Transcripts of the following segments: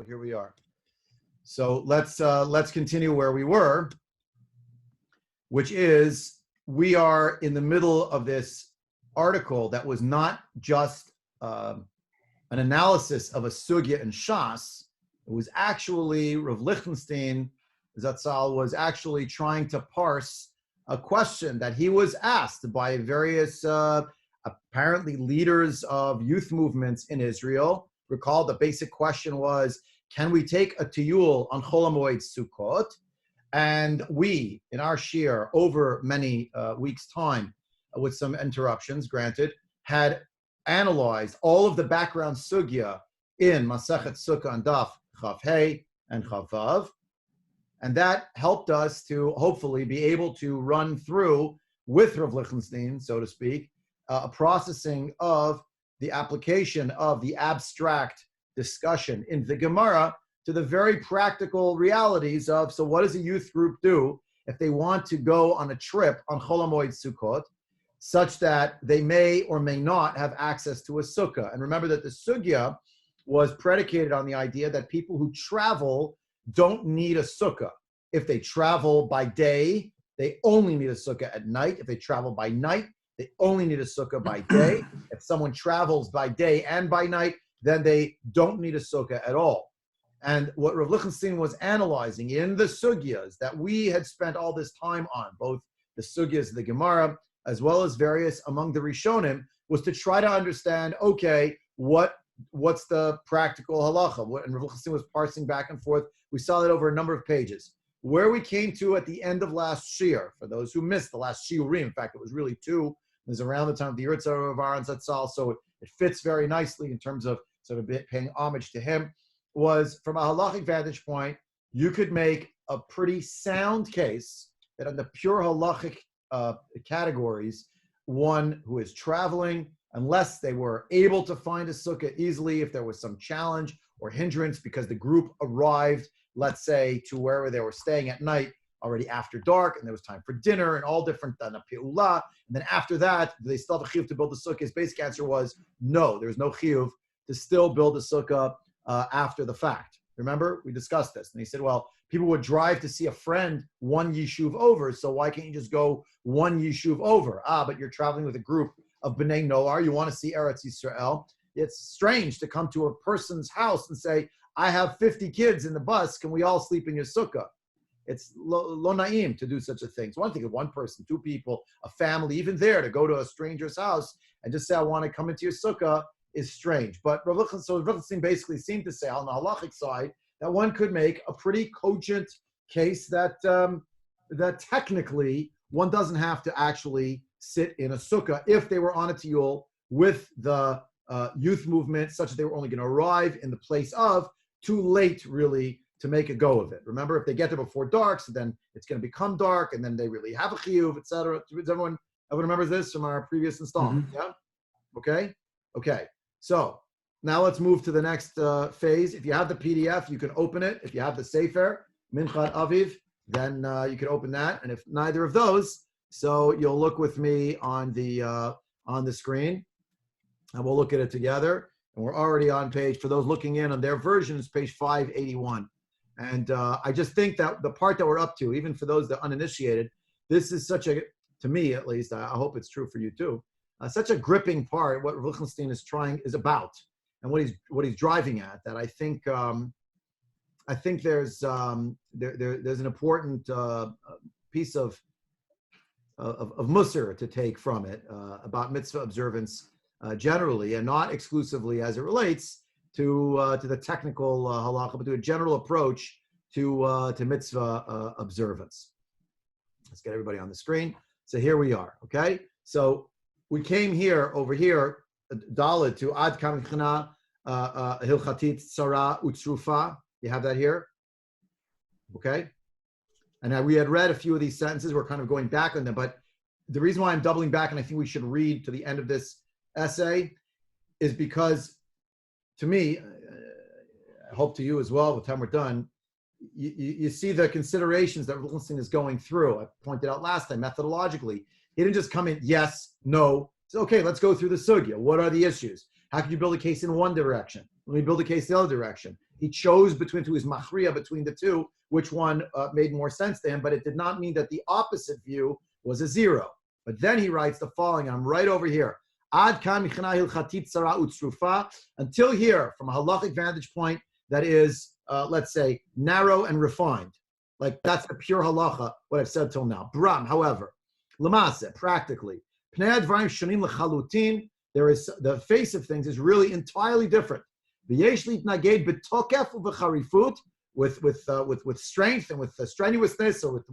So here we are. So let's continue where we were, which is we are in the middle of this article that was not just an analysis of a sugya and Shas. It was actually Rav Lichtenstein Zatzal was actually trying to parse a question that he was asked by various apparently leaders of youth movements in Israel. Recall the basic question was, can we take a tiyul on Chol HaMoed Sukkot? And we, in our shiur, over many weeks' time, with some interruptions, granted, had analyzed all of the background sugya in Masechet Sukkah and Daf Chav Hey and Chav Vav. And that helped us to hopefully be able to run through, with Rav Lichtenstein, so to speak, a processing of the application of the abstract discussion in the Gemara to the very practical realities of, so what does a youth group do if they want to go on a trip on Chol HaMoed Sukkot, such that they may or may not have access to a sukkah? And remember that the sugya was predicated on the idea that people who travel don't need a sukkah. If they travel by day, they only need a sukkah at night. If they travel by night, they only need a sukkah by day. If someone travels by day and by night, then they don't need a sukkah at all. And what Rav Lichtenstein was analyzing in the sugyas that we had spent all this time on, both the sugyas of the Gemara, as well as various among the Rishonim, was to try to understand, okay, what's the practical halacha? And Rav Lichtenstein was parsing back and forth. We saw that over a number of pages. Where we came to at the end of last shiur, for those who missed the last shiurim, in fact, it was really two. It was around the time of the Yurtzah of Aaron Zatzal, so it fits very nicely in terms of sort of paying homage to him, was from a halachic vantage point, you could make a pretty sound case that on the pure halachic categories, one who is traveling, unless they were able to find a sukkah easily, if there was some challenge or hindrance because the group arrived, let's say, to wherever they were staying at night, already after dark, and there was time for dinner and all different than a pe'ula. And then after that, do they still have a chiyuv to build the sukkah? His basic answer was no, there's no chiyuv to still build a sukkah after the fact. Remember, we discussed this. And he said, well, people would drive to see a friend one yishuv over, so why can't you just go one yishuv over? But you're traveling with a group of B'nai Noar, you want to see Eretz Yisrael. It's strange to come to a person's house and say, I have 50 kids in the bus, can we all sleep in your sukkah? It's lo na'im to do such a thing. It's one thing if one person, two people, a family, even there, to go to a stranger's house and just say, I want to come into your sukkah, is strange. But Rav Lichtenstein basically seemed to say on the halachic side that one could make a pretty cogent case that that technically one doesn't have to actually sit in a sukkah if they were on a tiyul with the youth movement, such that they were only going to arrive in the place of, too late really to make a go of it. Remember, if they get there before dark, so then it's going to become dark, and then they really have a chiyuv, etc. Everyone remembers this from our previous installment? Mm-hmm. Yeah? Okay. So now let's move to the next phase. If you have the PDF, you can open it. If you have the Sefer, Minchat Aviv, then you can open that. And if neither of those, so you'll look with me on the screen, and we'll look at it together. And we're already on page, for those looking in on their version, is page 581. And I just think that the part that we're up to, even for those that are uninitiated, this is such a, to me at least, I hope it's true for you too, such a gripping part, what Lichtenstein is about, and what he's driving at, that I think there's an important piece of musar to take from it about mitzvah observance generally, and not exclusively as it relates to the technical halacha, but to a general approach to mitzvah observance. Let's get everybody on the screen. So here we are. Okay, so we came over here, Dalet, to Ad Kam Chana Hilchatit Tzara Utzrufa. You have that here? Okay? And we had read a few of these sentences. We're kind of going back on them, but the reason why I'm doubling back, and I think we should read to the end of this essay, is because, to me, I hope to you as well, by the time we're done, you see the considerations that Lichtenstein is going through. I pointed out last time, methodologically. He didn't just come in, yes, no. So, okay, let's go through the sugya. What are the issues? How can you build a case in one direction? Let me build a case the other direction. He chose between two, his machriya between the two, which one made more sense to him, but it did not mean that the opposite view was a zero. But then he writes the following, I'm right over here. Ad kan michna hilchatit tzara utzrufa, until here, from a halachic vantage point that is, let's say, narrow and refined. Like that's the pure halacha, what I've said till now. Bram, however, lamase, practically, pnei advarim shonim lechalutin, there is, the face of things is really entirely different. V'yesh litnaged betokef uv'charifut, with strength and with strenuousness, or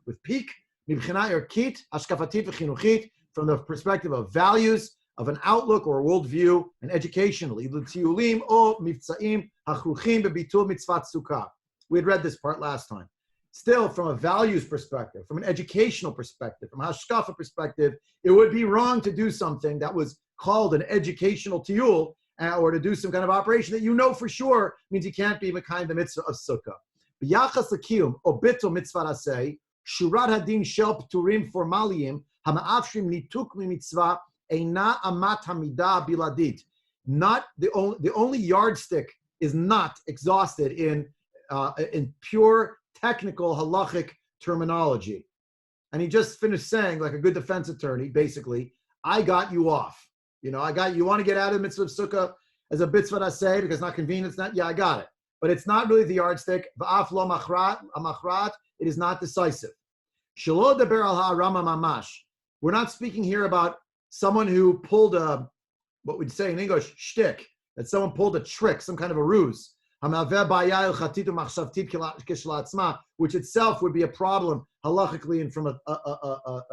with peak, mibchina erkit, hashkafatit v'chinuchit, from the perspective of values, of an outlook or a worldview, and educationally. L'tiyulim o mivtzaim hachruchim bebitul mitzvat Sukka. We had read this part last time. Still, from a values perspective, from an educational perspective, from a Hashkafa perspective, it would be wrong to do something that was called an educational tiyul, or to do some kind of operation that you know for sure means you can't be kind of the mitzvah of Sukkah. B'yachas l'kiyum o bitul mitzvah aseh, shurat hadin shel pturim formaliyim hama'afshim nituk mitzvah eina amat hamida biladit. Not the only yardstick is not exhausted in pure technical halachic terminology. And he just finished saying, like a good defense attorney, basically, I got you off. You know, I got you. Want to get out of the mitzvah of Sukkah as a mitzvah aseh because it's not convenient. It's not. Yeah, I got it. But it's not really the yardstick. V'af lo machrat. It is not decisive. Shelo deber al ha'arama mamash. We're not speaking here about someone who pulled a, what we'd say in English, shtick. That someone pulled a trick, some kind of a ruse. Which itself would be a problem halachically and from an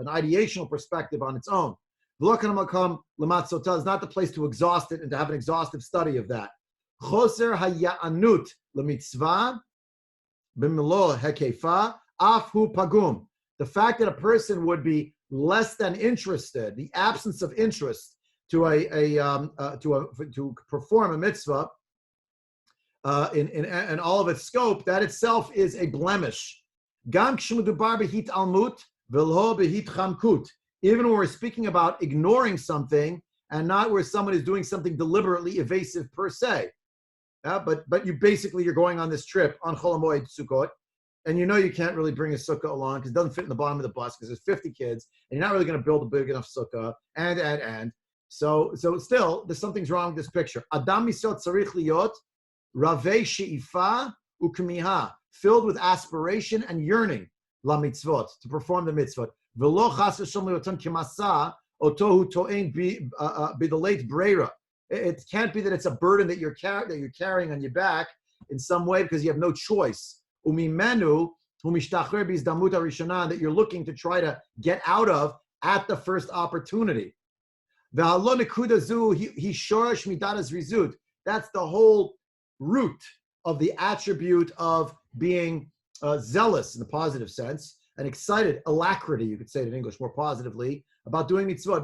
ideational perspective on its own. Is not the place to exhaust it and to have an exhaustive study of that. Choser haya'anut lemitzvah b'milo hekefa afhu pagum. The fact that a person would be less than interested, the absence of interest to perform a mitzvah in all of its scope, that itself is a blemish. Gam k'shmudubar behit almut v'lo behit chamkut. Even when we're speaking about ignoring something and not where someone is doing something deliberately evasive per se. But you're going on this trip on Chol HaMoed Sukkot, and you know you can't really bring a sukkah along because it doesn't fit in the bottom of the bus because there's 50 kids, and you're not really going to build a big enough sukkah, and. So still, there's something's wrong with this picture. Adam misot tzarich liyot ravei she'ifa ukmiha, filled with aspiration and yearning, la mitzvot, to perform the mitzvot. V'lo chas v'shom liyoton kimasa otohu to'en b'doleit breira. It can't be that it's a burden that you're carrying on your back in some way because you have no choice. Umimenu umishtacher bizdamut harishana, that you're looking to try to get out of at the first opportunity. That's the whole root of the attribute of being zealous in the positive sense and excited, alacrity, you could say it in English more positively, about doing mitzvot.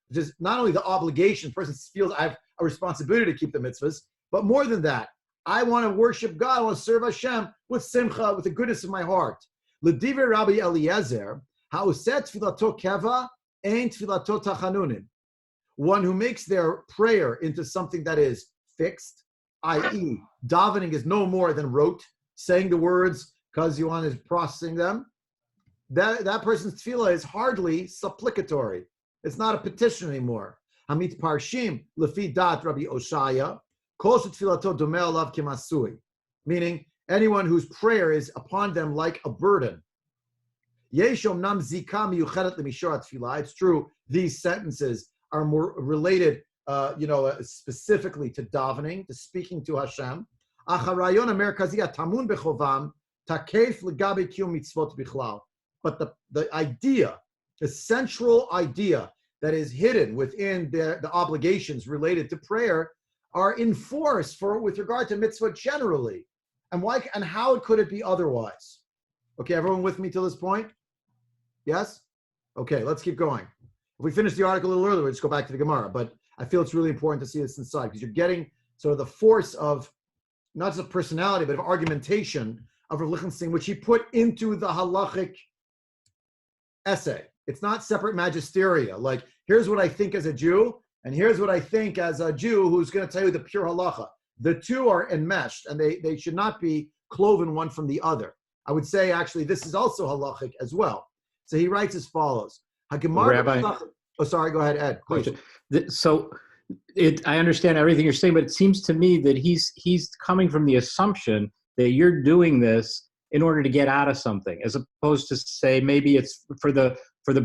Which is not only the obligation, the person feels I have a responsibility to keep the mitzvahs, but more than that, I want to worship God, I want to serve Hashem with simcha, with the goodness of my heart. L'divrei Rabbi Eliezer, ha'oseh tfilato keva ein tfilato tachanunim. One who makes their prayer into something that is fixed, i.e., davening is no more than rote, saying the words because you want to processing them. That person's tefillah is hardly supplicatory. It's not a petition anymore. Hamit parshim lefi dat Rabbi Oshaya. Meaning, anyone whose prayer is upon them like a burden. It's true, these sentences are more related, specifically to davening, to speaking to Hashem. But the idea, the central idea that is hidden within the obligations related to prayer are in force with regard to mitzvah generally. And why and how could it be otherwise? Okay, everyone with me till this point? Yes? Okay, let's keep going. If we finish the article a little earlier, we'll just go back to the Gemara. But I feel it's really important to see this inside because you're getting sort of the force of not just of personality, but of argumentation of Rav Lichtenstein, which he put into the halachic essay It's not separate magisteria. Like, here's what I think as a Jew, and here's what I think as a Jew who's going to tell you the pure halacha. The two are enmeshed, and they should not be cloven one from the other. I would say, actually, this is also halachic as well. So he writes as follows. Rabbi, oh, sorry, go ahead, Ed. Please. So I understand everything you're saying, but it seems to me that he's coming from the assumption that you're doing this in order to get out of something, as opposed to say maybe it's for the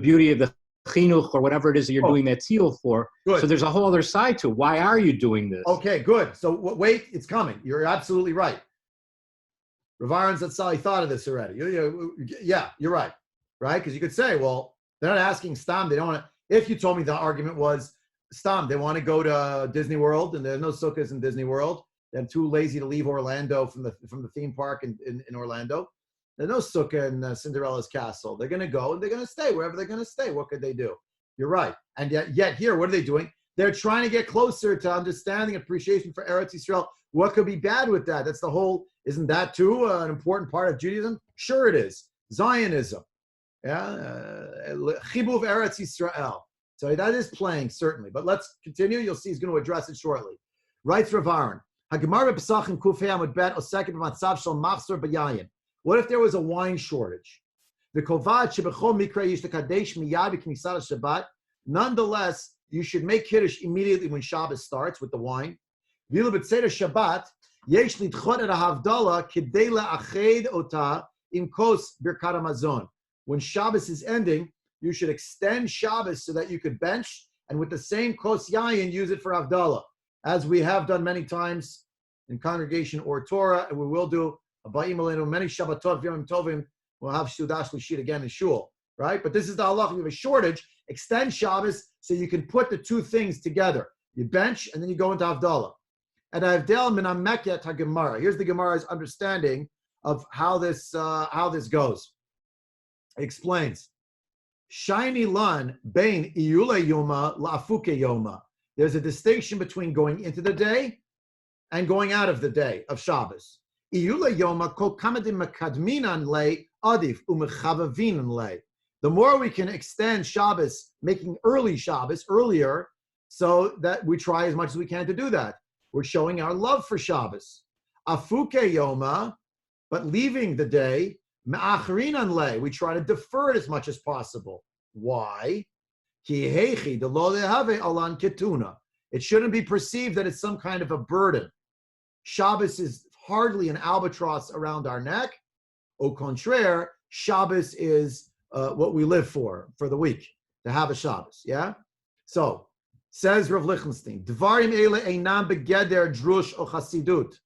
beauty of the chinuch or whatever it is that you're doing that seal for. Good. So there's a whole other side to it. Why are you doing this? Okay, good. So wait, it's coming. You're absolutely right. Rav Aaron Zatzali thought of this already. Yeah, you're right. Right? Because you could say, well, they're not asking Stam. They don't want to. If you told me the argument was Stam, they want to go to Disney World, and there's no sukkahs in Disney World. They're too lazy to leave Orlando from the theme park in Orlando. There's no sukkah in Cinderella's castle. They're going to go and they're going to stay wherever they're going to stay. What could they do? You're right. And yet here, what are they doing? They're trying to get closer to understanding, appreciation for Eretz Yisrael. What could be bad with that? That's the whole. Isn't that too an important part of Judaism? Sure, it is. Zionism. Yeah, Chibuv Eretz Yisrael. So that is playing, certainly. But let's continue. You'll see he's going to address it shortly. Writes Rav Aaron. What if there was a wine shortage? Nonetheless, you should make Kiddush immediately when Shabbos starts with the wine. When Shabbos is ending, you should extend Shabbos so that you could bench, and with the same kos yayin, use it for Havdalah, as we have done many times in congregation or Torah, and we will do Abayim Aleinu, many Shabbatot, Yom Tovim, we'll have Sudash Lishit again in Shul, right? But this is the halach. We have a shortage. Extend Shabbos so you can put the two things together. You bench, and then you go into Havdalah. And Avdel min ha-Meket ha-Gemara. Here's the Gemara's understanding of how this goes. It explains. Shiny lan bein iyule yoma la'afuke yoma. There's a distinction between going into the day and going out of the day of Shabbos. Iyule yoma kol kamadim makadminan le adif umechavavinan le. The more we can extend Shabbos, making early Shabbos earlier, so that we try as much as we can to do that. We're showing our love for Shabbos. Afuke yoma, but leaving the day, me'achrinan le, we try to defer it as much as possible. Why? Ki heichi de lo lehave alan ketuna. It shouldn't be perceived that it's some kind of a burden. Shabbos is hardly an albatross around our neck. Au contraire, Shabbos is what we live for the week, to have a Shabbos, yeah? So, says Rav Lichtenstein, Dvarim ele einam begeder drush o chasidut.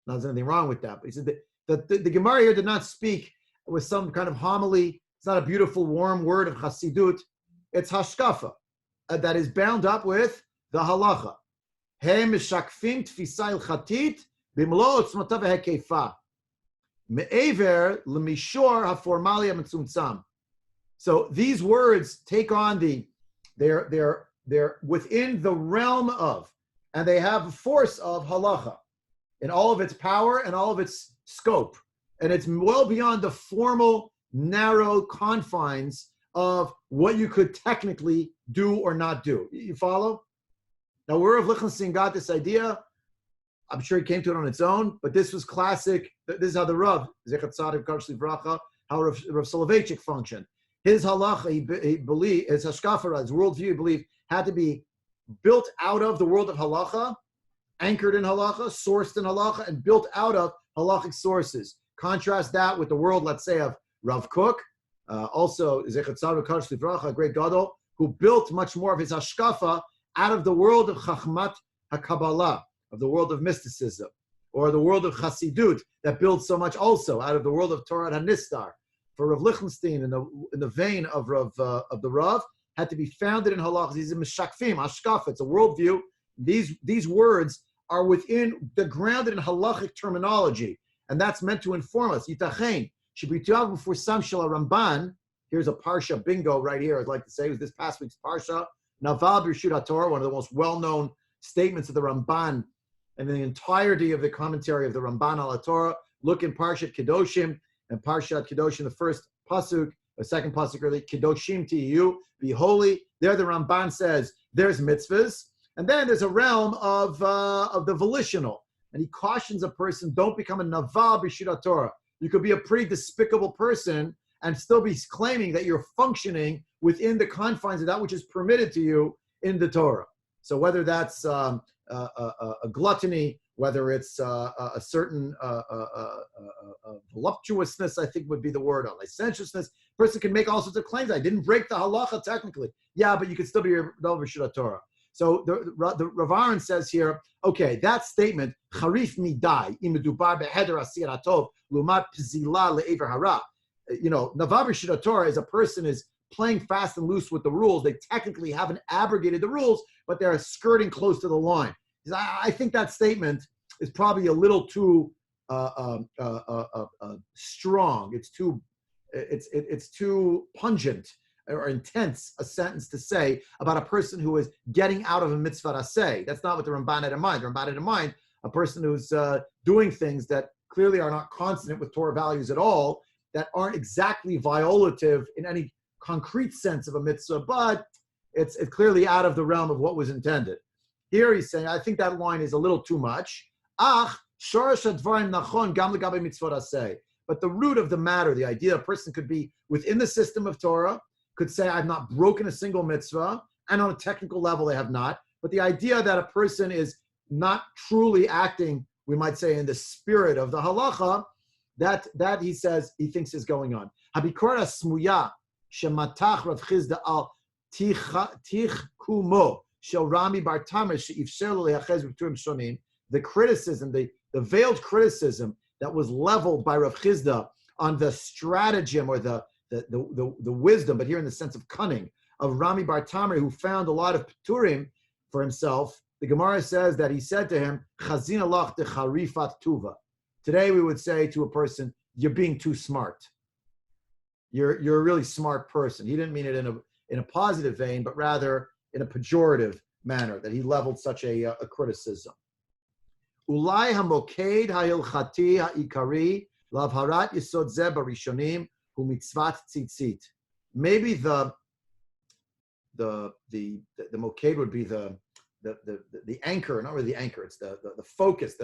Now, there's anything wrong with that, but he said that the Gemara here did not speak with some kind of homily. It's not a beautiful, warm word of chasidut. It's hashkafa that is bound up with the halacha. He mishakfim tfisai chatit b'mlo otzmata v'hekefa me'ever l'mishor haformali ha'metzumtzam. So these words take on they're within the realm of, and they have a force of halacha in all of its power and all of its scope. And it's well beyond the formal, narrow confines of what you could technically do or not do. You follow? Now, where Rav Lichtenstein got this idea, I'm sure he came to it on its own, but this was classic. This is how the Rav, Zechat Tzaddik Karshli Bracha, how Rav Soloveitchik functioned. His halacha, he believed, his hashkafa, his worldview, he believed, had to be built out of the world of halacha, anchored in halacha, sourced in halacha, and built out of halachic sources. Contrast that with the world, let's say, of Rav Kook, also Zechat Tzaddik Karshli Bracha, a great gadol, who built much more of his hashkafa out of the world of Chachmat HaKabbalah, of the world of mysticism, or the world of Chassidut, that builds so much also out of the world of Torah HaNistar. For Rav Lichtenstein, in the vein of the Rav, had to be founded in halachas. These are mishakfim, hashkafa. It's a worldview. These words are grounded in halachic terminology, and that's meant to inform us. Yitachein shebitav before Sam Shel Ramban. Here's a parsha bingo right here. I'd like to say it was this past week's parsha. Naval B'Reshut HaTorah, one of the most well-known statements of the Ramban, and the entirety of the commentary of the Ramban al Torah. Look in Parshat Kedoshim and Parshat Kedoshim, the first pasuk, The second pasuk early, Kedoshim Tiyu, be holy. There the Ramban says there's mitzvahs. And then there's a realm of the volitional. And he cautions a person, don't become a naval b'shira Torah. You could be a pretty despicable person and still be claiming that you're functioning within the confines of that which is permitted to you in the Torah. So whether that's a gluttony, whether it's a certain voluptuousness, I think would be the word, or licentiousness, person can make all sorts of claims. I didn't break the halacha technically. Yeah, but you could still be a b'shira Torah. So the Rav Aaron says here, okay, that statement, charif midai, imedubar beheder asir hatov, lumat pzila le'ever hara. You know, Navav b'shira Torah is a person is playing fast and loose with the rules. They technically haven't abrogated the rules, but they're skirting close to the line. I think that statement is probably a little too strong. It's too pungent or intense a sentence to say about a person who is getting out of a mitzvah aseh. That's not what the Ramban had in mind. The Ramban had in mind a person who's doing things that clearly are not consonant with Torah values at all, that aren't exactly violative in any concrete sense of a mitzvah, but it's clearly out of the realm of what was intended. Here he's saying, I think that line is a little too much. But the root of the matter, the idea a person could be within the system of Torah, could say, I've not broken a single mitzvah, and on a technical level they have not. But the idea that a person is not truly acting, we might say, in the spirit of the halacha, that he says, he thinks is going on. Habikora smuya shematach Rav Chizda al tichkumo shel Rami bar Tamer sheifsher lo le'achez b'turim shonim. The criticism, the veiled criticism that was leveled by Rav Chizda on the stratagem or the wisdom, but here in the sense of cunning, of Rami bar Tamer, who found a lot of Pturim for himself. The Gemara says that he said to him, Chazin alach de charifat tuva. Today we would say to a person, you're being too smart. You're a really smart person. He didn't mean it in a positive vein, but rather in a pejorative manner, that he leveled such a criticism. Ulai hamoked ha'ilchati ha'ikari lavharat yisod zeh barishonim hu mitzvat tzitzit. Maybe the moked would be the anchor, not really the anchor. It's the focus,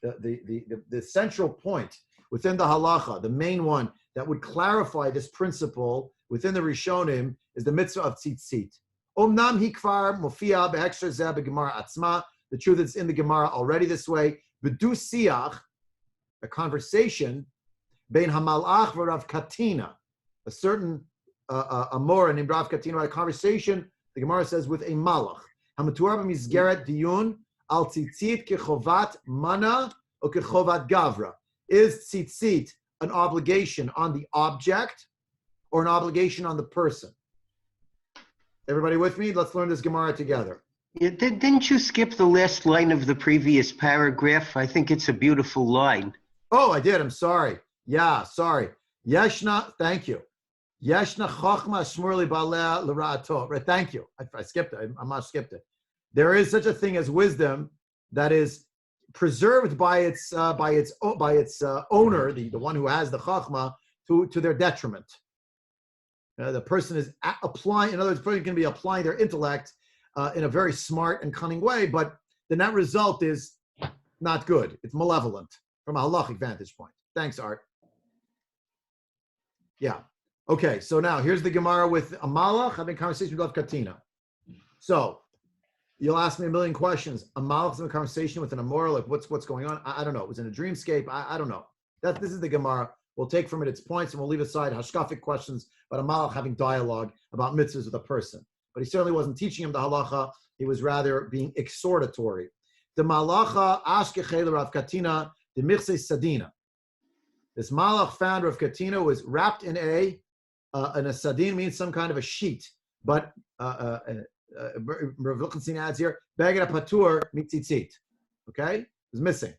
the central point within the halacha, the main one that would clarify this principle within the Rishonim is the mitzvah of tzitzit. Omnam hikvar mofia behekshar zeh beGemara atzma. The truth is in the Gemara already this way. B'du siach, a conversation, bein hamalach v'Rav Katina, a certain amor named Rav Katina, a conversation, the Gemara says, with a malach. Hamatuar b'mizgeret diyun al tzitzit kechovat mana or kechovat gavra. Is tzitzit an obligation on the object or an obligation on the person? Everybody with me? Let's learn this Gemara together. Yeah, didn't you skip the last line of the previous paragraph? I think it's a beautiful line. Oh, I did. I'm sorry. Yeah, sorry. Yeshna, thank you. Yeshna chochma shmurli balea l'ra'ato. Right, thank you. I skipped it. I must skipped it. There is such a thing as wisdom that is preserved by its owner, the one who has the chochma, to their detriment. The person is applying. In other words, the person can be applying their intellect in a very smart and cunning way, but the net result is not good. It's malevolent from a halachic vantage point. Thanks, Art. Yeah. Okay, so now here's the Gemara with a malach having a conversation with Rav Katina. So you'll ask me a million questions. A malach having a conversation with an amor, like what's going on? I don't know. It was in a dreamscape. I don't know. This is the Gemara. We'll take from it its points and we'll leave aside hashkafic questions about a malach having dialogue about mitzvahs with a person. But he certainly wasn't teaching him the halacha. He was rather being exhortatory. The malacha ashkechel Rav Katina the michse sadina. This malach found Rav Katina was wrapped in a sadin, means some kind of a sheet. But Rav Lichtenstein adds here, beged patur mitzitzit. Okay, it was missing.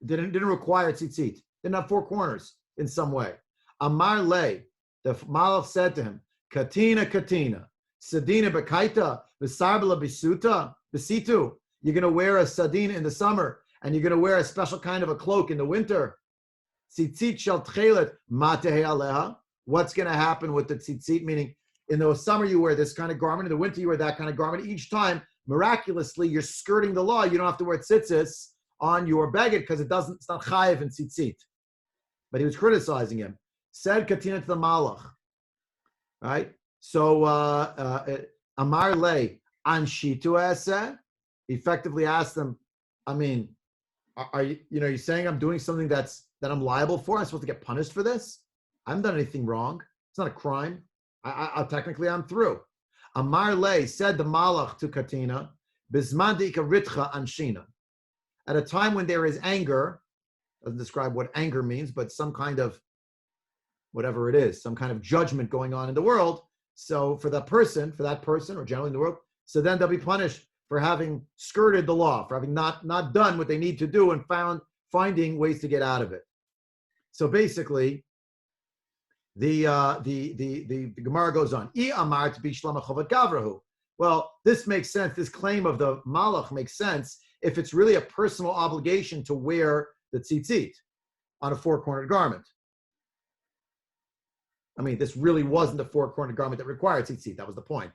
It didn't require tzitzit. Didn't have four corners in some way. Amar le, the malach said to him, Katina, sadina bekaita, v'sarbala besitu. You're going to wear a sadin in the summer, and you're going to wear a special kind of a cloak in the winter. Tzitzit shel tchelet matehe aleha. what's going to happen with the tzitzit, meaning in the summer you wear this kind of garment, in the winter you wear that kind of garment. Each time, miraculously, you're skirting the law. You don't have to wear tzitzis on your beged because it's not chayiv in tzitzit. But he was criticizing him. Said Katina to the Malach, right? So Amar Le Anshitu Ese, effectively asked them, I mean, are you, you're saying I'm doing something that I'm liable for? I'm supposed to get punished for this? I haven't done anything wrong. It's not a crime. I technically I'm through. Amar Le said the Malach to Katina, Bisman Dika Ritcha Anshina. At a time when there is anger, doesn't describe what anger means, but some kind of whatever it is, some kind of judgment going on in the world. So for that person, or generally in the world, so then they'll be punished for having skirted the law, for having not done what they need to do and finding ways to get out of it. So basically, the Gemara goes on. Well, this makes sense. This claim of the Malach makes sense if it's really a personal obligation to wear the tzitzit on a four-cornered garment. I mean, this really wasn't a four-cornered garment that required tzitzit. That was the point.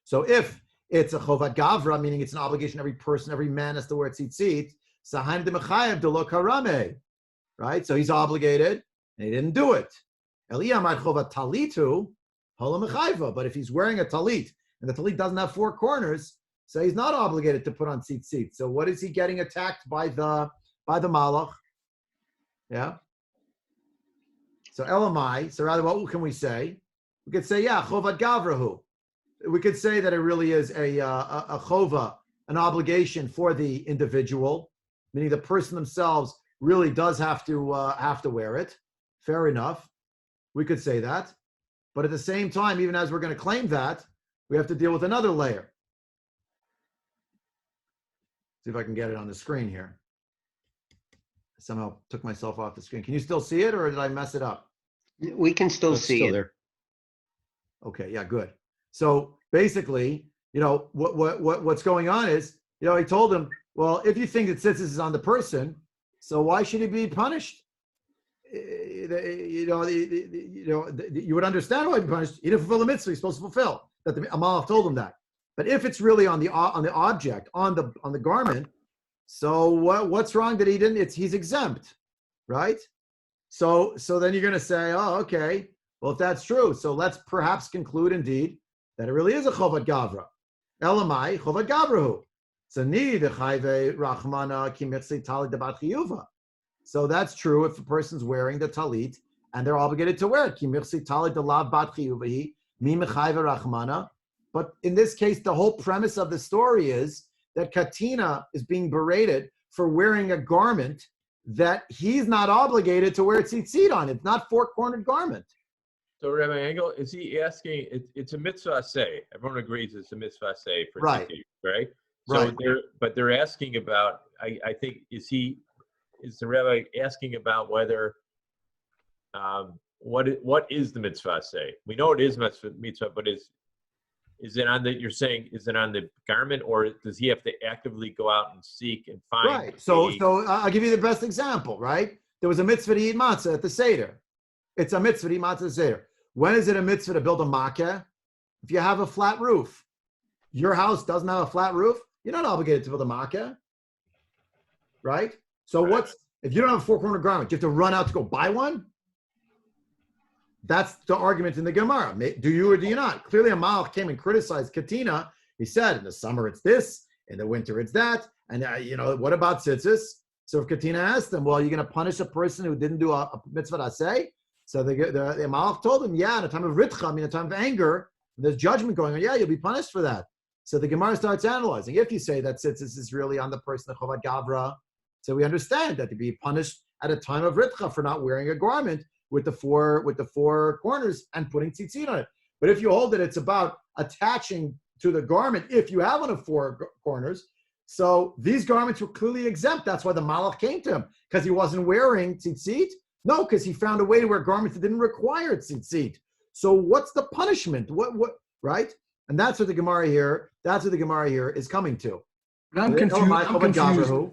So if it's a chovat gavra, meaning it's an obligation, every person, every man has to wear tzitzit, sahain de mechayev de lo karame, right? So he's obligated, and he didn't do it. Eliyamad chovat talitu, hola mechayva. But if he's wearing a talit, and the talit doesn't have four corners, so he's not obligated to put on tzitzit. So what is he getting attacked by the malach? Yeah. So elamai. So rather, what can we say? We could say, yeah, chovat gavrahu. We could say that it really is a chova, an obligation for the individual, meaning the person themselves really does have to wear it. Fair enough. We could say that. But at the same time, even as we're going to claim that, we have to deal with another layer. See if I can get it on the screen here. I somehow took myself off the screen. Can you still see it, or did I mess it up? We can still see it. There. Okay, yeah, good. So basically, what's going on is, he told him, well, if you think that tzitzis is on the person, so why should he be punished? You would understand why he'd be punished. He didn't fulfill the mitzvah he's supposed to fulfill. That the Amalek told him that. But if it's really on the object, on the garment, so what's wrong that he didn't? He's exempt, right? So then you're going to say, oh, okay. Well, if that's true, so let's perhaps conclude indeed that it really is a chovat gavra. Elamai chovat gavrahu. So that's true if a person's wearing the talit and they're obligated to wear it. But in this case, the whole premise of the story is that Katina is being berated for wearing a garment that he's not obligated to wear tzitzit on. It's not four-cornered garment. So Rabbi Engel, is he asking, it's a mitzvah say, everyone agrees it's a mitzvah say for right. tzitzit, right? Right. So they're asking about, I think, is the rabbi asking about whether, what is the mitzvah say? We know it is mitzvah, but is it on you're saying, is it on the garment, or does he have to actively go out and seek and find? Right. So I'll give you the best example, right? There was a mitzvah to eat matzah at the Seder. It's a mitzvah to eat matzah at the Seder. When is it a mitzvah to build a makkah? If you have a flat roof. Your house doesn't have a flat roof, you're not obligated to build a makkah, right? So if you don't have a four-cornered garment, you have to run out to go buy one? That's the argument in the Gemara. Do you or do you not? Clearly, Amalek came and criticized Katina. He said, in the summer it's this, in the winter it's that, and what about tzitzis? So if Katina asked them, well, you're going to punish a person who didn't do a mitzvah aseh? So the Amalek told him, yeah, in a time of ritcha, in a time of anger, there's judgment going on. Yeah, you'll be punished for that. So the Gemara starts analyzing. If you say that tzitzis is really on the person, the chovat gavra, so we understand that to be punished at a time of ritcha for not wearing a garment with the four corners and putting tzitzit on it. But if you hold that it's about attaching to the garment, if you have one of four corners, so these garments were clearly exempt. That's why the Malach came to him, because he wasn't wearing tzitzit. No, because he found a way to wear garments that didn't require tzitzit. So what's the punishment? What right? And that's what the Gemara here is coming to. But I'm confused.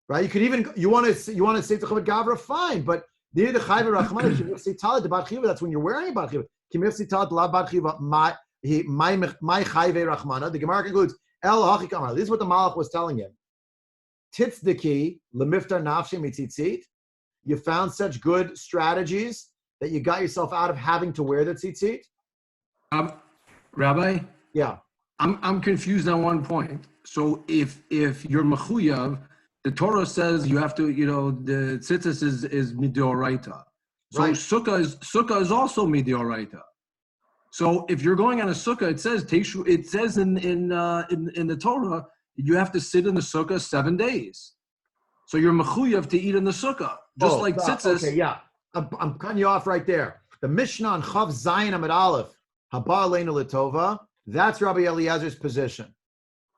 Right? You want to say the chavad gavra, fine, but That's when you're wearing a bar chiva. The Gemara concludes, this is what the Malach was telling him. Titzdiki lemiftar nafshi mitzitzit. You found such good strategies that you got yourself out of having to wear the tzitzit? Rabbi? Yeah. I'm confused on one point. So if you're mechuyav, the Torah says you have to, the tzitzis is midoraita. So Right. Sukka is also midoraita. So if you're going on a sukkah, it says in the Torah you have to sit in the sukkah 7 days. So you're mechuyav to eat in the sukkah, just like tzitzis. Okay, yeah. I'm cutting you off right there. The Mishnah on Chav Zayin Amid Aleph, Haba Aleinu L'Tova, that's Rabbi Eliezer's position.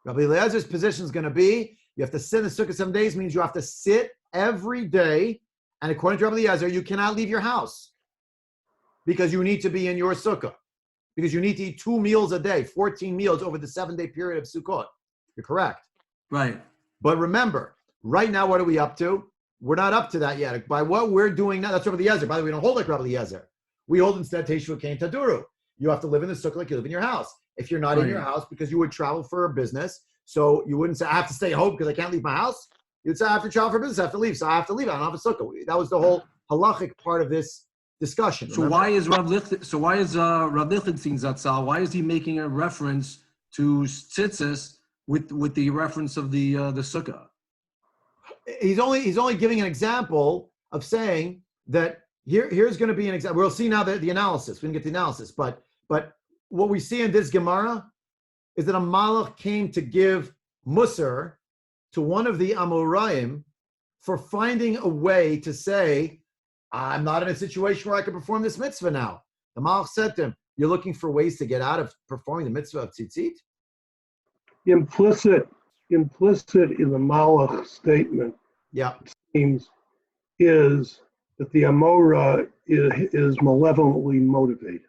Rabbi Eliezer's position is going to be, you have to sit in the sukkah 7 days, means you have to sit every day, and according to Rabbi Eliezer, you cannot leave your house because you need to be in your sukkah, because you need to eat 2 meals a day, 14 meals over the 7-day period of Sukkot. You're correct. Right. But remember, right now, what are we up to? We're not up to that yet. By what we're doing now, that's Rabbi Eliezer. By the way, we don't hold like Rabbi Eliezer. We hold instead Teshuva Kain Taduru. You have to live in the sukkah like you live in your house. If you're not in your house, because you would travel for a business, so you wouldn't say, I have to stay home because I can't leave my house. You'd say, I have to travel for business, I have to leave, so I have to leave. I don't have a sukkah. That was the whole halachic part of this discussion. So why is Rav Lichtenstein Zatzal, why is he making a reference to tzitzis with the reference of the sukkah? He's only giving an example of saying that here's going to be an example. We'll see now the analysis. We didn't get the analysis, but what we see in this Gemara is that a Malach came to give Musar to one of the Amoraim for finding a way to say, I'm not in a situation where I can perform this mitzvah now. The Malach said to him, you're looking for ways to get out of performing the mitzvah of tzitzit? Implicit in the Malach statement, Yeah. seems, is that the Amora is malevolently motivated.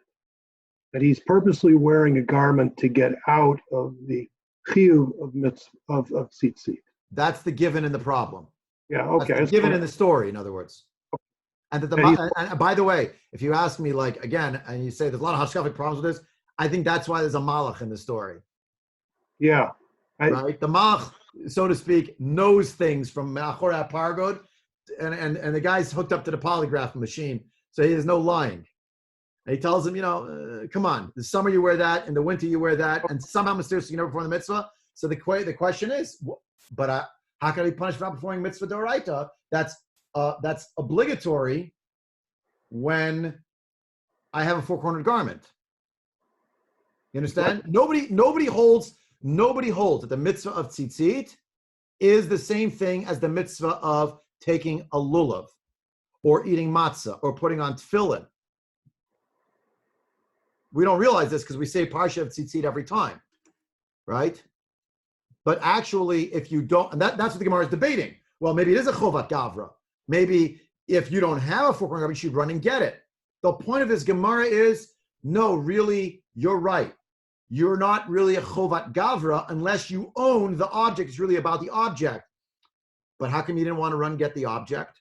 That he's purposely wearing a garment to get out of the chiyuv of tzitzit. That's the given in the problem. Yeah, okay. That's the given in the story, in other words. And that and by the way, if you ask me, like, again, and you say there's a lot of Hashkafic problems with this, I think that's why there's a Malach in the story. Yeah. Right? The Malach, so to speak, knows things from Achor Pargod, and the guy's hooked up to the polygraph machine, so there's no lying. And he tells him, come on, the summer you wear that, in the winter you wear that, and somehow mysteriously you never perform the mitzvah. So the question is, but how can I be punished for not performing mitzvah d'oraita? That's obligatory when I have a 4-cornered garment. You understand? Right. Nobody holds that the mitzvah of tzitzit is the same thing as the mitzvah of taking a lulav, or eating matzah, or putting on tefillin. We don't realize this because we say Parsha of Tzitzit every time, right? But actually, if you don't, and that's what the Gemara is debating. Well, maybe it is a chovat gavra. Maybe if you don't have a 4-cornered garment, you should run and get it. The point of this Gemara is, no, really, you're right. You're not really a chovat gavra unless you own the object. It's really about the object. But how come you didn't want to run and get the object?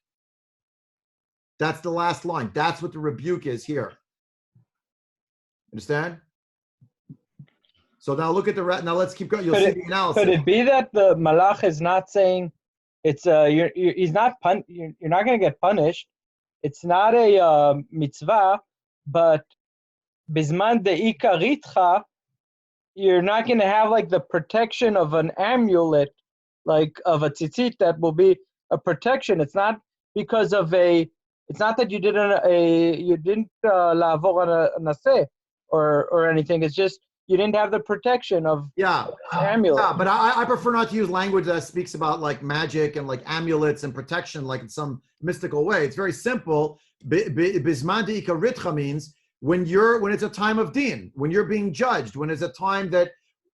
That's the last line. That's what the rebuke is here. Understand? So now look at now let's keep going. You'll see the analysis. Could it be that the malach is not saying it's you're not going to get punished? It's not a mitzvah, but bisman de'ika ritcha, you're not going to have like the protection of an amulet, like of a tzitzit that will be a protection. It's not because of it's not that you didn't lavor on a naseh or anything. It's just you didn't have the protection of amulet. Yeah, but I prefer not to use language that speaks about like magic and like amulets and protection like in some mystical way. It's very simple. Bisman de'ika ritcha means when it's a time of din, when you're being judged, when it's a time that,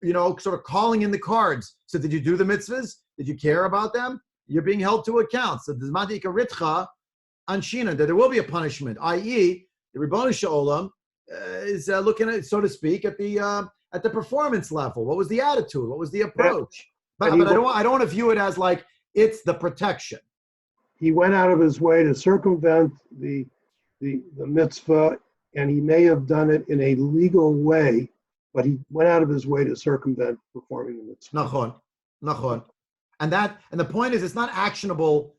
sort of calling in the cards. So did you do the mitzvahs? Did you care about them? You're being held to account. So bisman de'ika ritcha anshina, that there will be a punishment, i.e., the Ribono Shel Olam is looking at, so to speak, at the performance level. What was the attitude? What was the approach? But I don't want to view it as like it's the protection. he went out of his way to circumvent the mitzvah, and he may have done it in a legal way, but he went out of his way to circumvent performing the mitzvah. Nachon. And the point is, it's not actionable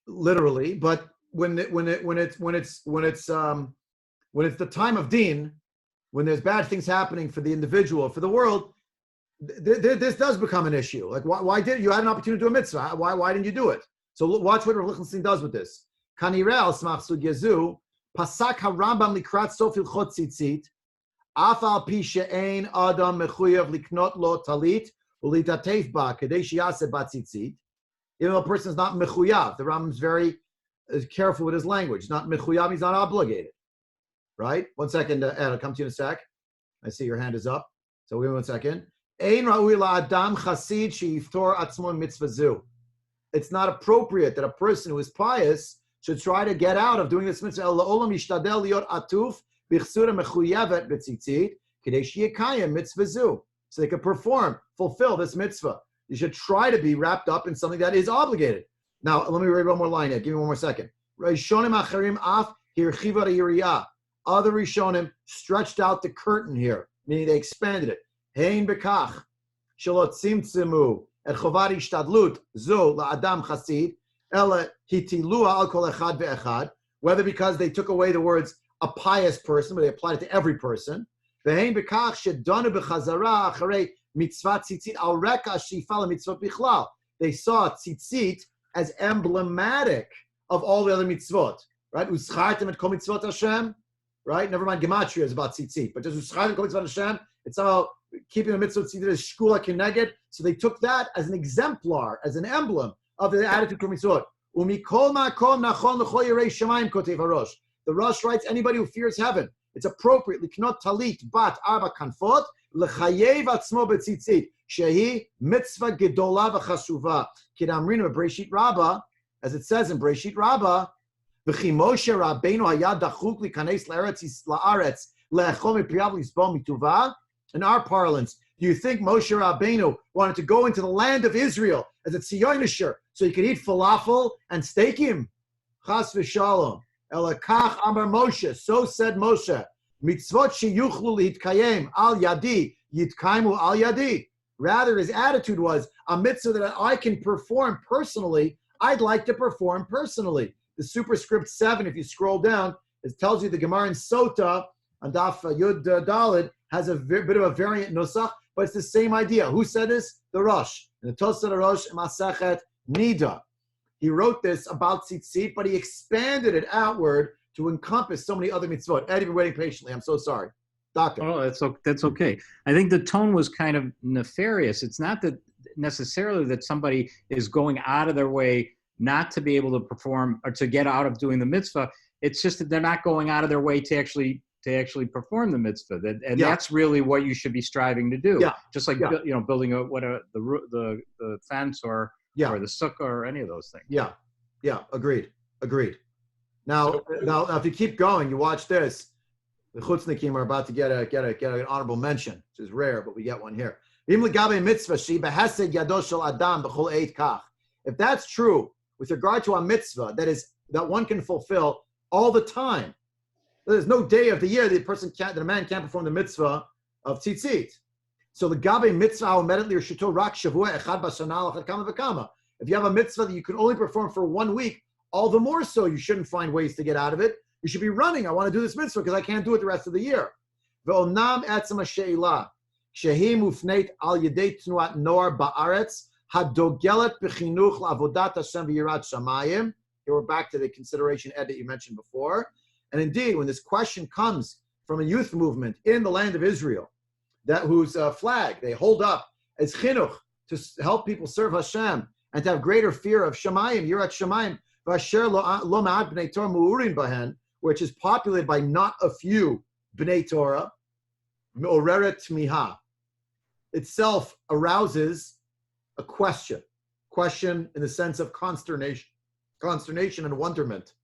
literally, but when it's the time of din, when there's bad things happening for the individual, for the world, this does become an issue. Like, why did you had an opportunity to do a mitzvah? Why didn't you do it? So watch what Rav Lichtenstein does with this. Kanirel smach sugyazu pasak harambam likrat sof ilchot tzitzit afal pi she'ein adam mechuyev liknot lo talit ulitatef ba kadei sheyaseh batzitzit. Even though a person is not mechuyav, the Rambam is very careful with his language. He's not mechuyav, he's not obligated. Right? 1 second, Ed, I'll come to you in a sec. I see your hand is up. So wait 1 second. Ein ra'ui la'adam chasid she'yiftor atzmo mitzvah zu. It's not appropriate that a person who is pious should try to get out of doing this mitzvah. La'olam yishtadel liot atuf b'chsura mechuyavet b'tzitzit k'dei she'yekayem mitzvah zu. So they could fulfill this mitzvah. You should try to be wrapped up in something that is obligated. Now, let me read one more line here. Give me 1 more second. Rishonim acharim af hirchiva yiriyah. Other Rishonim stretched out the curtain here, meaning they expanded it. Hein bekach shalot tzimtzemu et chovad ishtadlut zo la'adam chasid ela hitilua al kol echad ve'echad. Whether because they took away the words a pious person, but they applied it to every person. Ve'hein bekach shedanu b'chazara acharei mitzvah tzitzit al reka shifal mitzvot bichlal. They saw tzitzit as emblematic of all the other mitzvot, right? Uschartem et kol mitzvot Hashem, right? Never mind, gematria is about tzitzit, but just uschartem et kol mitzvot Hashem, it's about keeping the mitzvot tzitzit as shkula keneged. So they took that as an exemplar, as an emblem of the attitude to mitzvot. Umikol makom nachon l'chol yirei shamayim kotev harosh. The Rosh writes, anybody who fears heaven, it's appropriate liknot talit bat arba kanfot lechayev atzmo betzitzit shehi mitzvah gedola v'chasuva kidamrinu b'Breshit Rabbah, as it says in Breshit Rabbah, v'chi Moshe Rabbeinu hayad dachuk likanes la'aretz le'echol mipriyav lisbol mituva. In our parlance, do you think Moshe Rabbeinu wanted to go into the land of Israel as a tziyonisher so he could eat falafel and steakim? Chas v'shalom. Elakach amar Moshe. So said Moshe. Mitzvot sheyuchlu lihitkayem al yadi yitkaimu al yadi. Rather, his attitude was a mitzvah that I can perform personally. I'd like to perform personally. The superscript 7, if you scroll down, it tells you the Gemara in Sota on Daf Yud Dalid has a bit of a variant nusach, but it's the same idea. Who said this? The Rosh. In the Tosafot Rosh Masachet Nida. He wrote this about tzitzit, but he expanded it outward to encompass so many other mitzvot. Ed, you've been waiting patiently. I'm so sorry. Doctor. Oh, that's okay. I think the tone was kind of nefarious. It's not that necessarily that somebody is going out of their way not to be able to perform or to get out of doing the mitzvah. It's just that they're not going out of their way to actually perform the mitzvah. That's really what you should be striving to do. Yeah. Just like building the fence or the sukkah or any of those things. Yeah. Agreed. Now, if you keep going, you watch this. The chutznikim are about to get an honorable mention, which is rare, but we get one here. If that's true with regard to a mitzvah that one can fulfill all the time, there's no day of the year that a man can't perform the mitzvah of tzitzit. So the gabe mitzvah immediately or shito rak shavua echad b'shana lachad kama v'kama. If you have a mitzvah that you can only perform for 1 week, all the more so you shouldn't find ways to get out of it. You should be running. I want to do this mitzvah because I can't do it the rest of the year. Ve'onam etzem ha'she'ilah shehi mufneit al yedei tnuat noar ba'aretz hadogelet b'chinuch la'avodat Hashem v'yirat shamayim. Here we're back to the consideration, Ed, that you mentioned before. And indeed, when this question comes from a youth movement in the land of Israel, whose flag they hold up as chinuch to help people serve Hashem and to have greater fear of Shamayim, Yirat Shamayim, v'asher lo ma'at b'nei Torah mu'urin bahen, which is populated by not a few b'nei Torah, me'oreret tmiha, itself arouses a question in the sense of consternation and wonderment.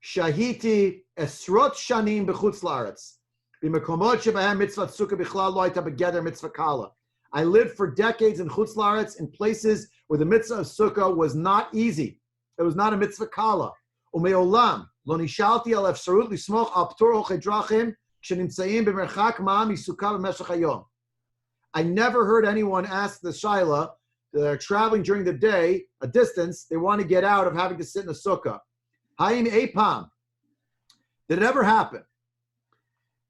Shahiti esrot shanim b'chutz la'aretz. B'mekomot shebahem mitzvah Sukka bichlal lo hayta begeder mitzvah kala. I lived for decades in chutz la'aretz in places where the mitzvah of Sukkah was not easy. It was not a mitzvah kala. Umeolam lo nishalti al efsarut lismoch al ptur ochei drachim shenimtzaim b'merchak ma'am yisukah b'meshach hayom. I never heard anyone ask the shaila, they're traveling during the day, a distance, they want to get out of having to sit in a sukkah. Haim Eipam. Did it ever happen?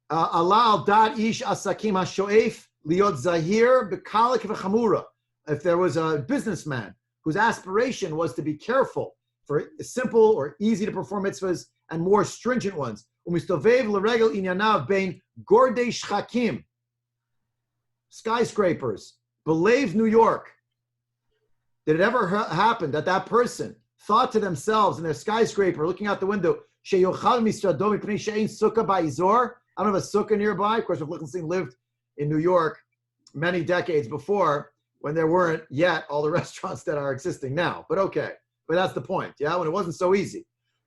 Allah al dad ish asakim hashoef liot zahir b'kalik v'chamura. If there was a businessman whose aspiration was to be careful for simple or easy to perform mitzvahs and more stringent ones, umistovev l'regel inyanav bein gordei shchakim, skyscrapers, believe New York. Did it ever happen that that person thought to themselves in their skyscraper, looking out the window, I don't have a sukkah nearby. Of course, Rav Lichtenstein lived in New York many decades before, when there weren't yet all the restaurants that are existing now. But okay, but that's the point, yeah? When it wasn't so easy.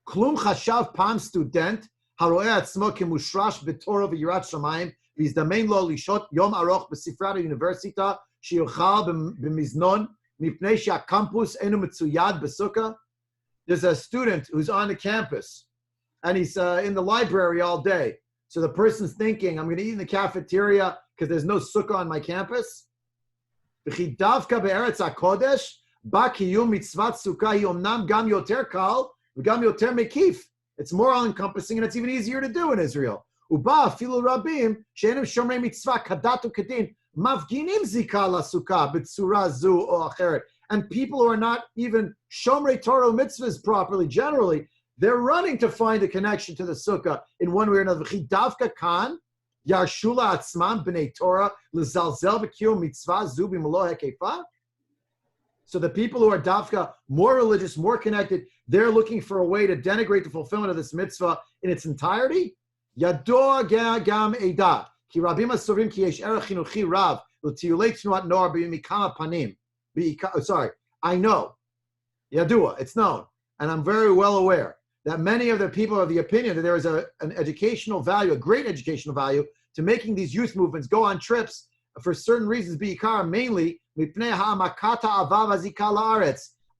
Klum chashav pam student haroeh atzmo kemushrash b'torah v'yirat shamayim v'izdamein lo lishot yom aroch b'sifrat universita shiuchal b'miznon mipnei she'akampus enu mitzuyad b'sukkah. There's a student who's on the campus, and he's in the library all day. So the person's thinking, I'm going to eat in the cafeteria because there's no sukkah on my campus. It's more all-encompassing, and it's even easier to do in Israel. And people who are not even shomrei Torah mitzvahs properly, generally, they're running to find a connection to the sukkah in one way or another. Yarshula atzman b'nei Torah l'zalzel b'kiyum mitzvah zu b'melo hekefa. So the people who are dafka, more religious, more connected, they're looking for a way to denigrate the fulfillment of this mitzvah in its entirety. Yadoa gam eida ki rabim asovim ki yesh erech chinuchi rav l'tiyulei tnuat nor b'mikama panim. Sorry, I know. Yadua, it's known, and I'm very well aware that many of the people are of the opinion that there is an educational value, a great educational value, to making these youth movements go on trips for certain reasons, mainly,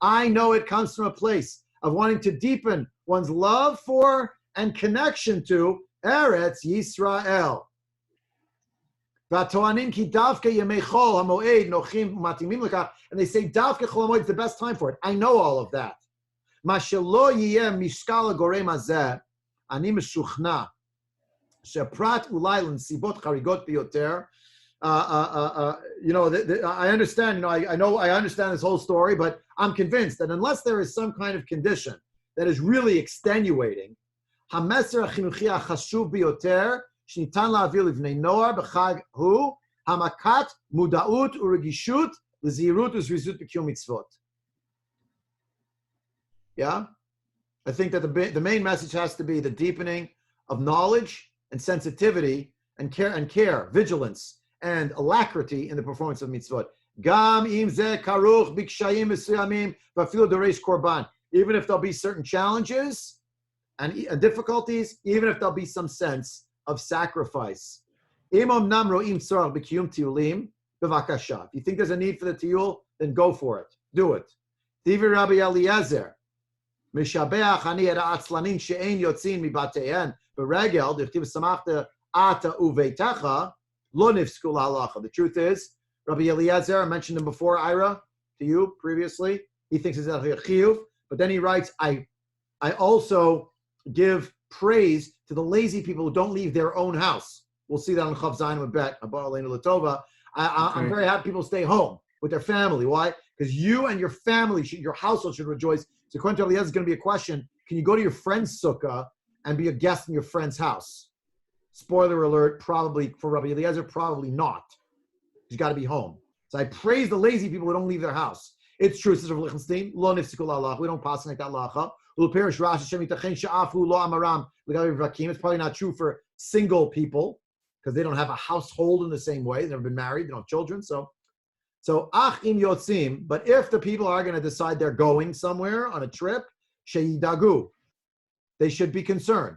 I know it comes from a place of wanting to deepen one's love for and connection to Eretz Yisrael. And they say Davka Chol HaMoed is the best time for it. I know all of that. I understand, I understand this whole story, but I'm convinced that unless there is some kind of condition that is really extenuating, המסר החינוכי החשוב ביותר שניתן להעביר לבני נוער בחג הוא העמקת מודעות ורגישות לזהירות וזריזות בקיום מצוות. Yeah? I think that the main message has to be the deepening of knowledge and sensitivity and care, vigilance, and alacrity in the performance of mitzvot. Gam im ze karuch b'kshayim mesuyamim v'afilu doresh korban. Even if there'll be certain challenges and difficulties, even if there'll be some sense of sacrifice. Im omnam ro'im tzorach b'kiyum tiyulim b'vakasha. If you think there's a need for the tiyul, then go for it. Do it. Divi Rabbi Eliezer. משבח אני את העצלנים שאין יוצאים מבתיהן ברגל, דכתיב שמחת אתה וביתך, לא נפסקו להלכה. The truth is, Rabbi Eliezer, I mentioned him before, Ira, to you previously, he thinks it's a chiyuv, but then he writes, I also give praise to the lazy people who don't leave their own house. We'll see that on Chav Zayin with Bet, about Aleinu Latova. I'm very happy people stay home with their family. Why? Because you and your family, your household should rejoice. So according to Eliezer, it's going to be a question, can you go to your friend's sukkah and be a guest in your friend's house? Spoiler alert, probably for Rabbi Eliezer, probably not. He's got to be home. So I praise the lazy people who don't leave their house. It's true, says Rav Lichtenstein, lo nifsikul Allah. We don't pass like that lacha. It's probably not true for single people because they don't have a household in the same way. They've never been married, they don't have children. So ach im yotzim, but if the people are going to decide they're going somewhere on a trip, sheyidagu, they should be concerned.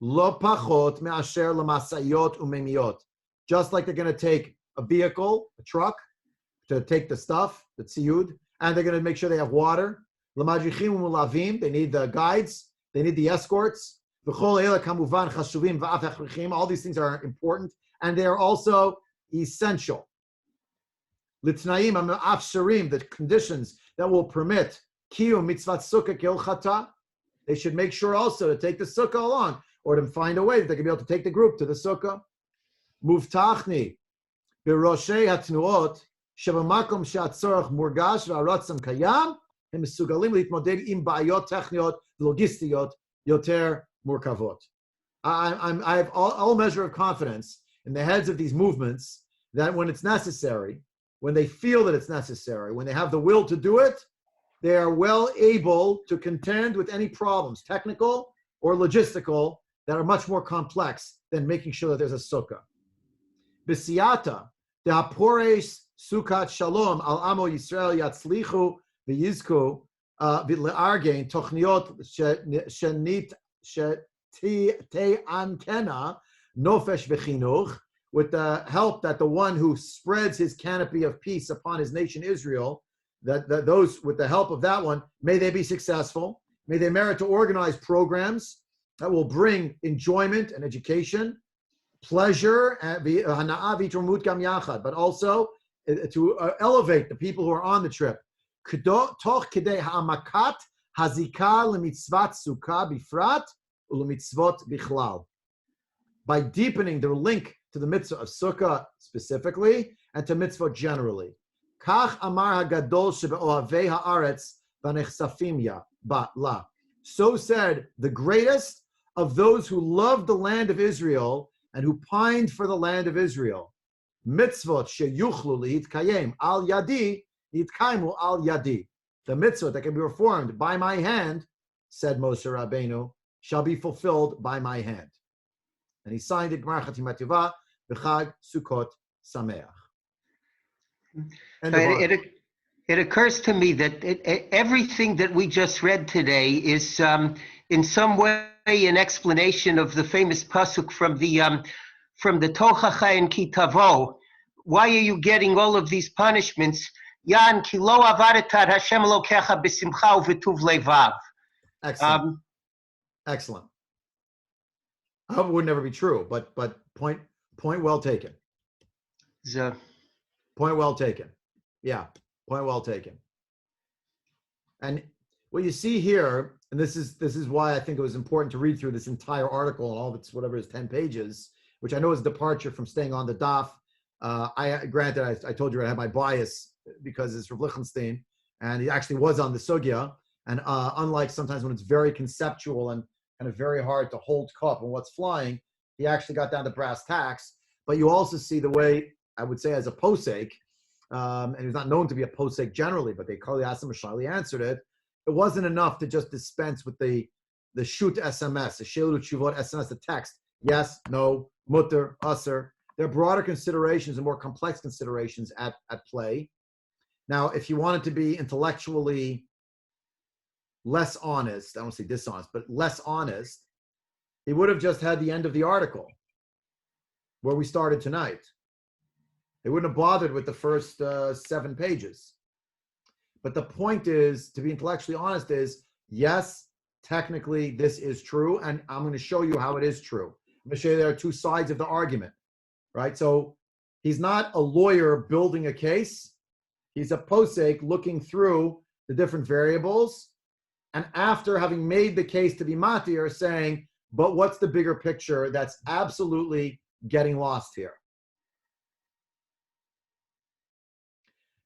Lo pachot me'asher lemasayot umemiot. Just like they're going to take a vehicle, a truck, to take the stuff, the tziyud, and they're going to make sure they have water. L'madrichim u'mulavim, they need the guides, they need the escorts. V'chol eila kamuvan chashuvim v'af echrichim, all these things are important, and they are also essential. L'tnaim ha'afsharim, the conditions that will permit Kiyum mitzvat sukkah k'ilchata, they should make sure also to take the sukkah along, or to find a way that they can be able to take the group to the sukkah. Muftachni b'roshei hatnuot shebamakom she'atzorach murgash v'aratzam kayam הם מסוגלים להתמודד עם בעיות טכניות ולוגיסטיות יותר מורכבות. I have all measure of confidence in the heads of these movements that when it's necessary, when they feel that it's necessary, when they have the will to do it, they are well able to contend with any problems, technical or logistical, that are much more complex than making sure that there's a sukkah. B'siyata, de'apores sukat shalom al amo Yisrael yatzlichu v'yizku v'le'argein tochniot she'te'ankena nofesh v'chinuch, with the help that the one who spreads his canopy of peace upon his nation Israel, that those with the help of that one, may they be successful. May they merit to organize programs that will bring enjoyment and education, pleasure, but also to elevate the people who are on the trip. By deepening their link to the mitzvah of Sukkah specifically, and to mitzvot generally. Kach amar hagadol shebe'ohavei haaretz v'nechsafim la. So said the greatest of those who loved the land of Israel and who pined for the land of Israel. Mitzvot sheyuchlu lihitkayem al yadi, yitkaimu al yadi. The mitzvot that can be performed by my hand, said Moshe Rabbeinu, shall be fulfilled by my hand. And he signed it, Gemara Chatimat Yuvah, B'chag Sukkot Sameach. It occurs to me that everything that we just read today is in some way an explanation of the famous pasuk from the Tochacha and Kitavo. Why are you getting all of these punishments? Yan ki lo avaretat Hashem Elokecha b'simcha u'v'tuv levav. Excellent. Excellent. I hope it would never be true, but point well taken. Point well taken. Yeah, point well taken. And what you see here, and this is why I think it was important to read through this entire article and all of its whatever is 10 pages, which I know is a departure from staying on the daf. Granted, I told you I had my bias because it's Rav Lichtenstein, and he actually was on the sugya. And unlike sometimes when it's very conceptual and kind of very hard to hold cup on what's flying, he actually got down to brass tacks. But you also see the way, I would say, as a posek, and he was not known to be a posek generally, but they clearly asked him, Shali answered it. It wasn't enough to just dispense with the shoot SMS, the shiur tshuvot SMS, the text. Yes, no, mutter, usser. There are broader considerations and more complex considerations at play. Now, if you wanted to be intellectually less honest, I don't say dishonest, but less honest, he would have just had the end of the article where we started tonight. They wouldn't have bothered with the first 7 pages. But the point is, to be intellectually honest, is yes, technically this is true, and I'm going to show you how it is true. I'm going to show you there are 2 sides of the argument, right? So he's not a lawyer building a case. He's a posek looking through the different variables, and after having made the case to be matir, saying, but what's the bigger picture that's absolutely getting lost here?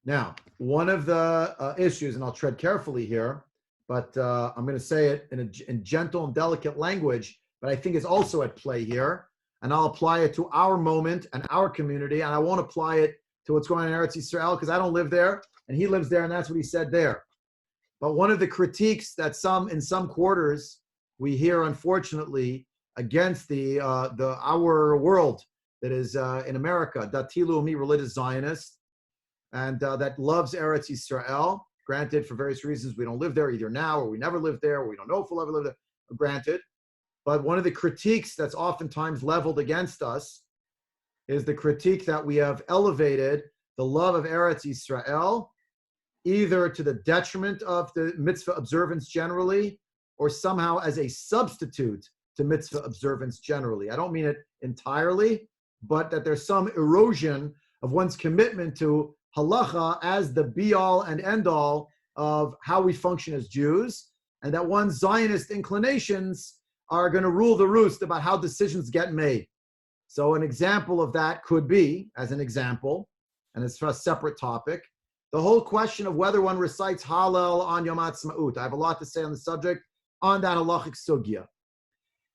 Now, one of the issues, and I'll tread carefully here, but I'm going to say it in gentle and delicate language, but I think it's also at play here, and I'll apply it to our moment and our community, and I won't apply it to what's going on in Eretz Yisrael, because I don't live there, and he lives there, and that's what he said there. But one of the critiques that in some quarters we hear, unfortunately, against our world that is in America, Dati Leumi, religious Zionist, and that loves Eretz Yisrael. Granted, for various reasons, we don't live there either now, or we never lived there, or we don't know if we'll ever live there. Granted, but one of the critiques that's oftentimes leveled against us is the critique that we have elevated the love of Eretz Yisrael either to the detriment of the mitzvah observance generally, or somehow as a substitute to mitzvah observance generally. I don't mean it entirely, but that there's some erosion of one's commitment to halacha as the be-all and end-all of how we function as Jews, and that one's Zionist inclinations are going to rule the roost about how decisions get made. So an example of that could be, as an example, and it's for a separate topic, the whole question of whether one recites Hallel on Yom Ha'atzmaut. I have a lot to say on the subject, on that halachic sugya.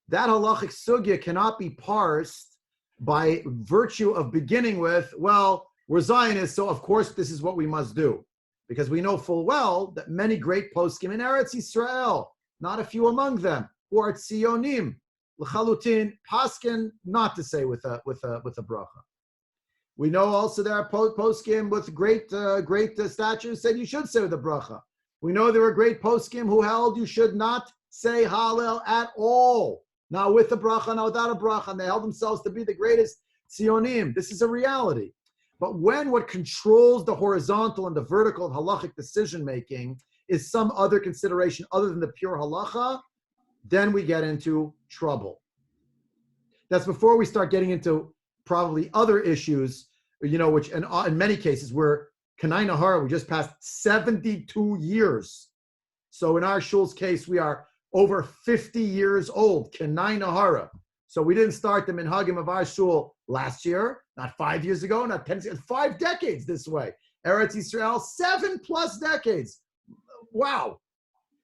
That halachic sugya cannot be parsed by virtue of beginning with, well, we're Zionists, so of course this is what we must do. Because we know full well that many great poskim in Eretz Yisrael, not a few among them, who are tzionim, l'chalutin, paskin, not to say with a bracha. We know also there are poskim with great statues said you should say with a bracha. We know there were great poskim who held you should not say Hallel at all, not with a bracha, not without a bracha, and they held themselves to be the greatest tzionim. This is a reality. But when what controls the horizontal and the vertical of halachic decision-making is some other consideration other than the pure halacha, then we get into trouble. That's before we start getting into probably other issues, which in many cases we're Kanai Nahara, we just passed 72 years. So in our shul's case, we are over 50 years old, Kanai Nahara. So we didn't start the minhagim of our shul last year, not 5 years ago, not 10 years, 5 decades this way. Eretz Yisrael, 7+ decades. Wow.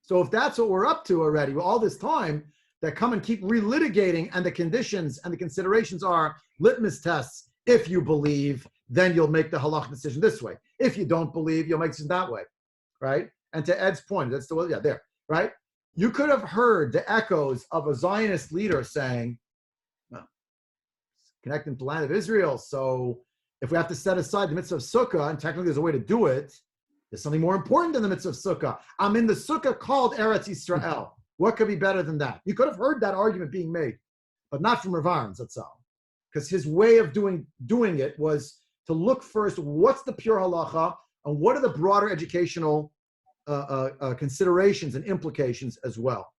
So if that's what we're up to already, all this time, that come and keep relitigating, and the conditions and the considerations are litmus tests. If you believe, then you'll make the halach decision this way. If you don't believe, you'll make it that way, right? And to Ed's point, that's the way, yeah, there, right? You could have heard the echoes of a Zionist leader saying, well, connecting to the land of Israel, so if we have to set aside the mitzvah of Sukkah, and technically there's a way to do it, there's something more important than the mitzvah of Sukkah. I'm in the Sukkah called Eretz Yisrael. What could be better than that? You could have heard that argument being made, but not from Rav Aharon's, that's all. Because his way of doing it was to look first, what's the pure halacha, and what are the broader educational considerations and implications as well.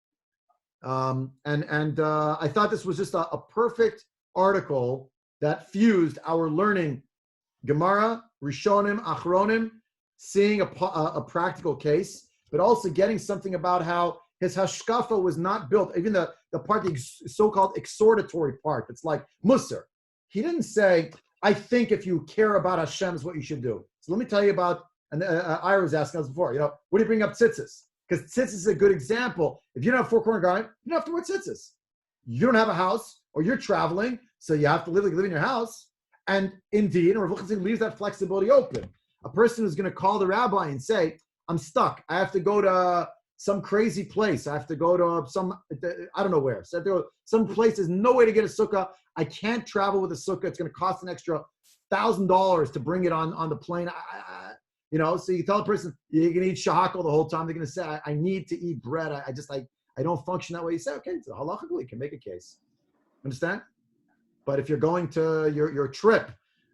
I thought this was just a perfect article that fused our learning Gemara, Rishonim, Achronim, seeing a practical case, but also getting something about how his Hashkafa was not built, even the part, the so-called exhortatory part, it's like Musar. He didn't say, I think if you care about Hashem is what you should do. So let me tell you about, and Ira was asking us before, what do you bring up tzitzis? Because tzitzis is a good example. If you don't have four-corner garment, you don't have to wear tzitzis. You don't have a house, or you're traveling, so you have to live in your house. And indeed, Rav Lichtenstein leaves that flexibility open. A person who's going to call the rabbi and say, I'm stuck. I have to go to some crazy place. I have to go to I don't know where. So there some place, there's no way to get a sukkah. I can't travel with a sukkah. It's going to cost an extra $1,000 to bring it on the plane. So you tell a person, you're going to eat shahakal the whole time. They're going to say, I need to eat bread. I don't function that way. You say, okay, so halachically you can make a case. Understand? But if you're going to your trip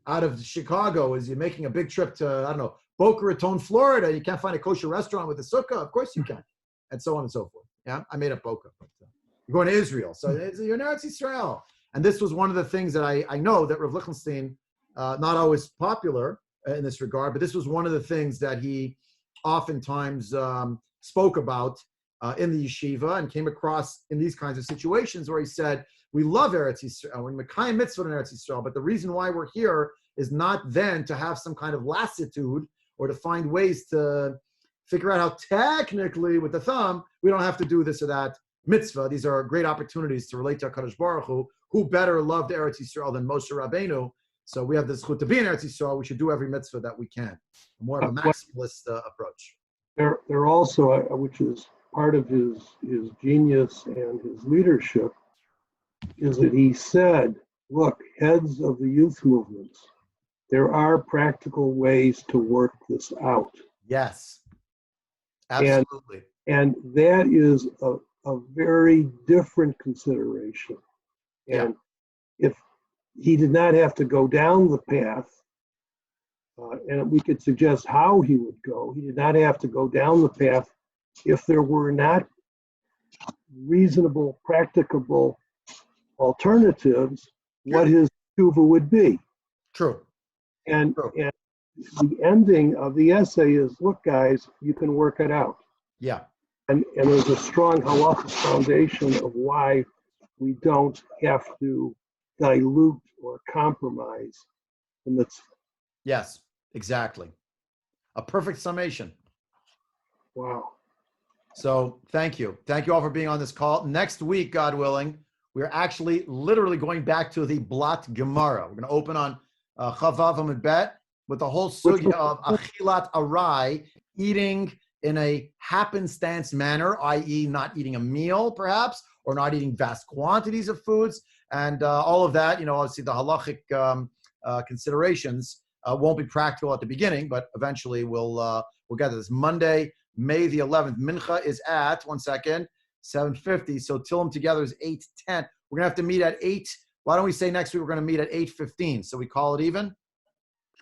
out of Chicago, as you're making a big trip to, I don't know, Boca Raton, Florida, you can't find a kosher restaurant with a sukkah. Of course you can. And so on and so forth. Yeah, I made up Boca. But, you're going to Israel. So you're in Eretz Yisrael. And this was one of the things that I know that Rav Lichtenstein, not always popular in this regard, but this was one of the things that he oftentimes spoke about in the yeshiva and came across in these kinds of situations where he said, we love Eretz Yisrael, we're Mekayim Mitzvot in Eretz Yisrael, but the reason why we're here is not then to have some kind of lassitude or to find ways to figure out how technically, with the thumb, we don't have to do this or that mitzvah. These are great opportunities to relate to HaKadosh Baruch Hu, who better loved Eretz Yisrael than Moshe Rabbeinu. So we have this chut to be in Eretz Yisrael. We should do every mitzvah that we can. More of a maximalist approach. There also, which is part of his genius and his leadership, is that he said, look, heads of the youth movements, there are practical ways to work this out. Yes, absolutely. And that is a very different consideration. And if he did not have to go down the path and we could suggest how he would go. He did not have to go down the path if there were not reasonable, practicable alternatives, what his tshuva would be. True. And True. the ending of the essay is, look, guys, you can work it out. Yeah. And there's a strong halachic foundation of why we don't have to dilute or compromise the mitzvah. Yes, exactly. A perfect summation. Wow. So thank you. Thank you all for being on this call. Next week, God willing, we're actually literally going back to the Blat Gemara. We're going to open on Chavav Amud Bet with the whole sugya of Achilat Arai, eating in a happenstance manner, i.e. not eating a meal perhaps, or not eating vast quantities of foods. And all of that, obviously the halachic considerations won't be practical at the beginning, but eventually we'll get to this. Monday, May the 11th. Mincha is at, 7:50. So Tillim together is 8:10. We're going to have to meet at 8. Why don't we say next week we're going to meet at 8:15? So we call it even?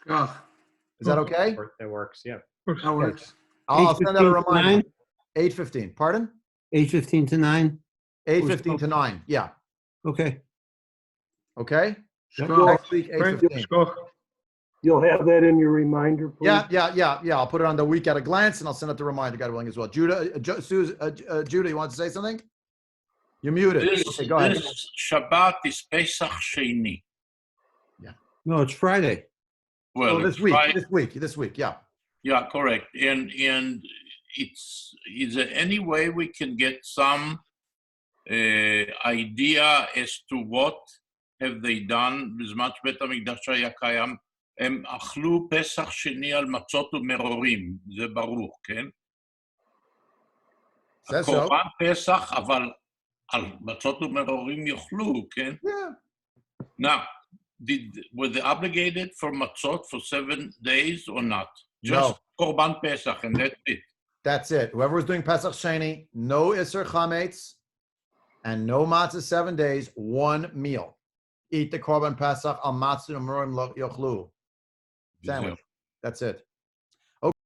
Oh, Is that okay? That works, yeah. that works. I'll send out a 8:15 to reminder. 9? 8:15. Pardon? 8:15 to 9. 8:15 to 9. Yeah. Okay. Okay? Shkoch. Next week, 8:15. You'll have that in your reminder, please? Yeah. I'll put it on the week at a glance, and I'll send out the reminder, God willing, as well. Judah, Judah, you want to say something? You're muted. Okay, go ahead. This Shabbat is Pesach Sheni. No, it's Friday. Well, This it's week, Friday. this week, yeah. Yeah, correct. And is there any way we can get some idea as to what have they done בזמן שבית המקדש היה קיים? הם אכלו פסח שני על מצות ומרורים, זה ברור, כן? Says so. קורבן פסח, אבל על מצות ומרורים יאכלו, כן? Yeah. Now, were they obligated for matzot for 7 days or not? Just Korban Pesach, and that's it. That's it. Whoever was doing Pesach Sheni, no Isser Chametz, and no matzah 7 days, one meal. Eat the Korban Pesach al matzah u'merorim lo yochlu. Sandwich. That's it.